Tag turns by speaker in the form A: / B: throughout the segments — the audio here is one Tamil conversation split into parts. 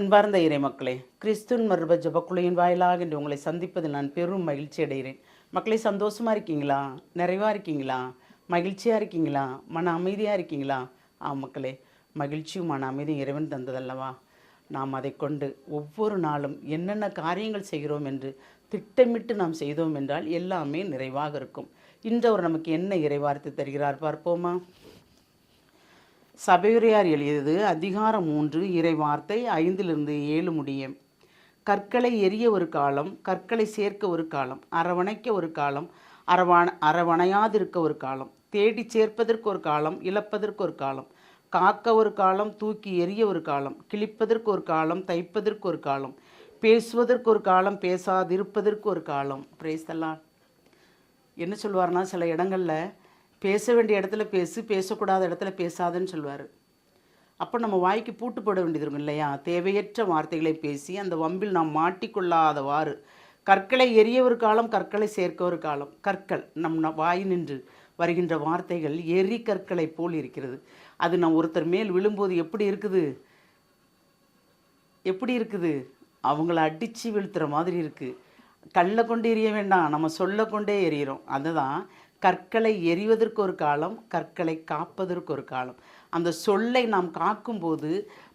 A: அன்பார்ந்த இறை மக்களே, கிறிஸ்துவின் மறுப ஜபக்குழுவின் வாயிலாக இன்று உங்களை சந்திப்பதில் நான் பெரும் மகிழ்ச்சி அடைகிறேன். மக்களே, சந்தோஷமாக இருக்கீங்களா? நிறைவாக இருக்கீங்களா? மகிழ்ச்சியாக இருக்கீங்களா? மன அமைதியாக இருக்கீங்களா? மக்களே, மகிழ்ச்சியும் மன அமைதியும் இறைவன் தந்ததல்லவா? நாம் அதை கொண்டு ஒவ்வொரு நாளும் என்னென்ன காரியங்கள் செய்கிறோம் என்று திட்டமிட்டு நாம் செய்தோம் என்றால் எல்லாமே நிறைவாக இருக்கும். இன்று அவர் நமக்கு என்ன இறைவார்த்தை தருகிறார் பார்ப்போமா? சபையுரையார் எழுதியது அதிகாரம் 3 இறை வார்த்தை 5-7 முடிய. கற்களை எரிய ஒரு காலம், கற்களை சேர்க்க ஒரு காலம், அரவணைக்க ஒரு காலம், அரவணையாதிருக்க ஒரு காலம், தேடி சேர்ப்பதற்கு ஒரு காலம், இழப்பதற்கு ஒரு காலம், காக்க ஒரு காலம், தூக்கி எறிய ஒரு காலம், கிழிப்பதற்கு ஒரு காலம், தைப்பதற்கு ஒரு காலம், பேசுவதற்கு ஒரு காலம், பேசாதிருப்பதற்கு ஒரு காலம். Praise the Lord. என்ன சொல்வார்னா, சில இடங்களில் பேச வேண்டிய இடத்துல பேசு, பேசக்கூடாத இடத்துல பேசாதுன்னு சொல்லுவார். அப்போ நம்ம வாய்க்கு பூட்டு போட வேண்டியது இருக்கும் இல்லையா? தேவையற்ற வார்த்தைகளை பேசி அந்த வம்பில் நாம் மாட்டிக்கொள்ளாதவாறு கற்களை எரிய ஒரு காலம், கற்களை சேர்க்க ஒரு காலம். கற்கள் நம் வாய் நின்று வருகின்ற வார்த்தைகள் எரி கற்களை போல் இருக்கிறது. அது நம் ஒருத்தர் மேல் விழும்போது எப்படி இருக்குது? அவங்கள அடித்து வீழ்த்துற மாதிரி இருக்குது. கல்லை கொண்டு எரிய வேண்டாம், நம்ம சொல்ல கொண்டே எரியிறோம். அதுதான் கற்களை எறிவதற்கு ஒரு காலம், கற்களை காப்பதற்கு ஒரு காலம். அந்த சொல்லை நாம் காக்கும்போது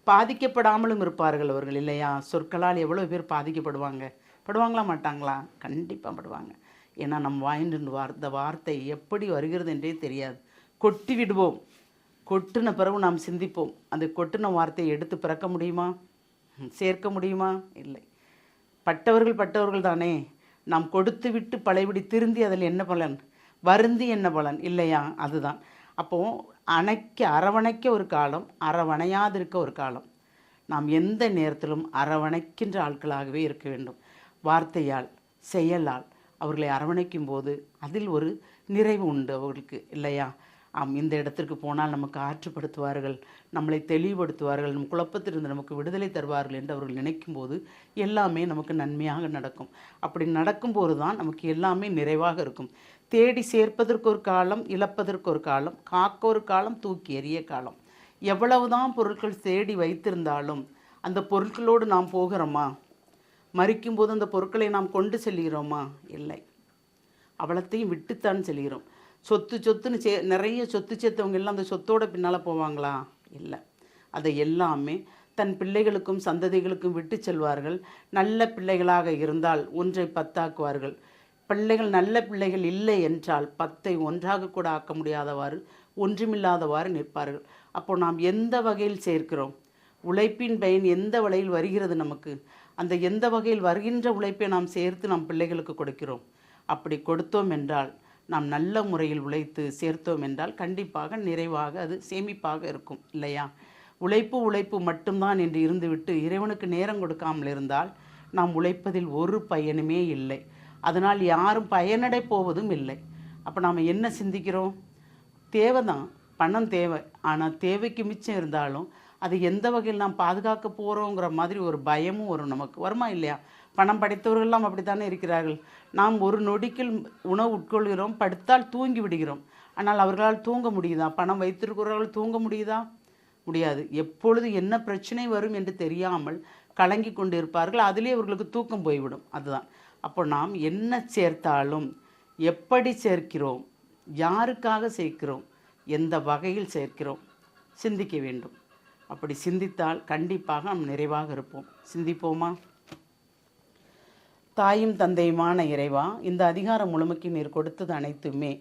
A: பாதிக்கப்படாமலும் இருப்பார்கள் அவர்கள் இல்லையா? சொற்களால் எவ்வளோ பேர் படுவாங்களா மாட்டாங்களா? கண்டிப்பாக படுவாங்க. ஏன்னா நம் வாயின்று வார்த்தை எப்படி வருகிறது என்றே தெரியாது. கொட்டி விடுவோம். கொட்டின பிறகு நாம் சிந்திப்போம். அந்த கொட்டின வார்த்தையை எடுத்து பிறக்க முடியுமா? சேர்க்க முடியுமா? இல்லை. பட்டவர்கள் தானே. நாம் கொடுத்து விட்டு பழையபடி திருந்தி அதில் என்ன பலன்? வருந்தி என்ன பலன்? இல்லையா? அதுதான். அப்போது அரவணைக்க ஒரு காலம், அரவணையாதிருக்க ஒரு காலம். நாம் எந்த நேரத்திலும் அரவணைக்கின்ற ஆட்களாகவே இருக்க வேண்டும். வார்த்தையால், செயலால் அவர்களை அரவணைக்கும் போது அதில் ஒரு நிறைவு உண்டு அவர்களுக்கு இல்லையா? இந்த இடத்திற்கு போனால் நமக்கு ஆற்றுப்படுத்துவார்கள், நம்மளை தெளிவுபடுத்துவார்கள், நம் குழப்பத்திலிருந்து நமக்கு விடுதலை தருவார்கள் என்று அவர்கள் நினைக்கும் போது எல்லாமே நமக்கு நன்மையாக நடக்கும். அப்படி நடக்கும்போது தான் நமக்கு எல்லாமே நிறைவாக இருக்கும். தேடி சேர்ப்பதற்கு ஒரு காலம், இழப்பதற்கு ஒரு காலம், காக்க ஒரு காலம், தூக்கி எறிய காலம். எவ்வளவுதான் பொருட்கள் தேடி வைத்திருந்தாலும் அந்த பொருட்களோடு நாம் போகிறோமா? மரிக்கும்போது அந்த பொருட்களை நாம் கொண்டு செல்கிறோமா? இல்லை. அவ்வளத்தையும் விட்டுத்தான் செல்கிறோம். சொத்துன்னு நிறைய சொத்து சேர்த்தவங்க எல்லாம் அந்த சொத்தோட பின்னால் போவாங்களா? இல்லை. அதை எல்லாமே தன் பிள்ளைகளுக்கும் சந்ததிகளுக்கும் விட்டு செல்வார்கள். நல்ல பிள்ளைகளாக இருந்தால் 1ஐ 10ஆக்குவார்கள். பிள்ளைகள் நல்ல பிள்ளைகள் இல்லை என்றால் 10ஐ 1ஆக கூட ஆக்க முடியாதவாறு, ஒன்றுமில்லாதவாறு நிற்பார்கள். அப்போ நாம் எந்த வகையில் சேர்க்கிறோம்? உழைப்பின் பயன் எந்த வகையில் வருகிறது நமக்கு? அந்த எந்த வகையில் வருகின்ற உழைப்பை நாம் சேர்த்து நம் பிள்ளைகளுக்கு கொடுக்கிறோம். அப்படி கொடுத்தோம் என்றால், நாம் நல்ல முறையில் உழைத்து சேர்த்தோம் என்றால் கண்டிப்பாக நிறைவாக அது சேமிப்பாக இருக்கும் இல்லையா? உழைப்பு மட்டும்தான் என்று இருந்துவிட்டு இறைவனுக்கு நேரம் கொடுக்காமல் இருந்தால் நாம் உழைப்பதில் ஒரு பயனுமே இல்லை. அதனால் யாரும் பயனடை போவதும் இல்லை. அப்போ நாம் என்ன சிந்திக்கிறோம்? தேவைதான், பணம் தேவை. ஆனால் தேவைக்கு மிச்சம் இருந்தாலும் அதை எந்த வகையில் நாம் பாதுகாக்க போகிறோங்கிற மாதிரி ஒரு பயமும் வரும். நமக்கு வருமா இல்லையா? பணம் படைத்தவர்கள்லாம் அப்படி தானே இருக்கிறார்கள். நாம் ஒரு நொடிக்கில் உணவு உட்கொள்கிறோம், படுத்தால் தூங்கி விடுகிறோம். ஆனால் அவர்களால் தூங்க முடியுதா? பணம் வைத்திருக்கிறவர்கள் தூங்க முடியுதா? முடியாது. எப்பொழுது என்ன பிரச்சனை வரும் என்று தெரியாமல் கலங்கி கொண்டு இருப்பார்கள். அதிலே அவர்களுக்கு தூக்கம் போய்விடும். அதுதான். அப்போ நாம் என்ன சேர்த்தாலும் எப்படி சேர்க்கிறோம், யாருக்காக சேர்க்கிறோம், எந்த வகையில் சேர்க்கிறோம் சிந்திக்க வேண்டும். அப்படி சிந்தித்தால் கண்டிப்பாக நாம் நிறைவாக இருப்போம். சிந்திப்போமா? தாயும் தந்தையுமான இறைவா, இந்த அதிகாரம் முழுமைக்கு நீர் கொடுத்தது அனைத்துமே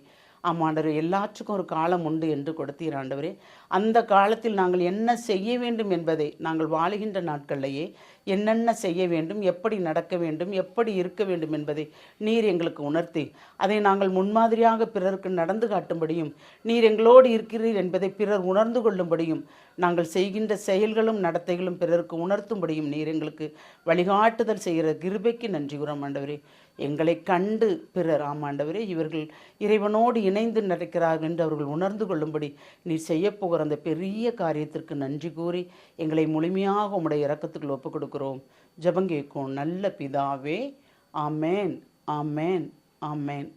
A: ஆமாண்டவர் எல்லாற்றுக்கும் ஒரு காலம் உண்டு என்று கொடுத்தீர் ஆண்டவரே. அந்த காலத்தில் நாங்கள் என்ன செய்ய வேண்டும் என்பதை நாங்கள் வாழுகின்ற நாட்களிலேயே என்னென்ன செய்ய வேண்டும், எப்படி நடக்க வேண்டும், எப்படி இருக்க வேண்டும் என்பதை நீர் எங்களுக்கு உணர்த்தி அதை நாங்கள் முன்மாதிரியாக பிறருக்கு நடந்து காட்டும்படியும், நீர் எங்களோடு இருக்கிறீர் என்பதை பிறர் உணர்ந்து கொள்ளும்படியும், நாங்கள் செய்கின்ற செயல்களும் நடத்தைகளும் பிறருக்கு உணர்த்தும்படியும் நீர் எங்களுக்கு வழிகாட்டுதல் செய்கிற கிருபைக்கு நன்றி கூறும் ஆண்டவரே. எங்களை கண்டு பிறர் ஆமாண்டவரே இவர்கள் இறைவனோடு இணைந்து நடக்கிறார்கள் என்று அவர்கள் உணர்ந்து கொள்ளும்படி நீர் செய்யப்போகிற அந்த பெரிய காரியத்திற்கு நன்றி கூறி எங்களை முழுமையாக உம்முடைய இரக்கத்துக்குள் ஒப்புக் கொடுக்கிறோம். ஜெபம் கேட்கும் நல்ல பிதாவே. ஆமேன், ஆமேன், ஆமேன்.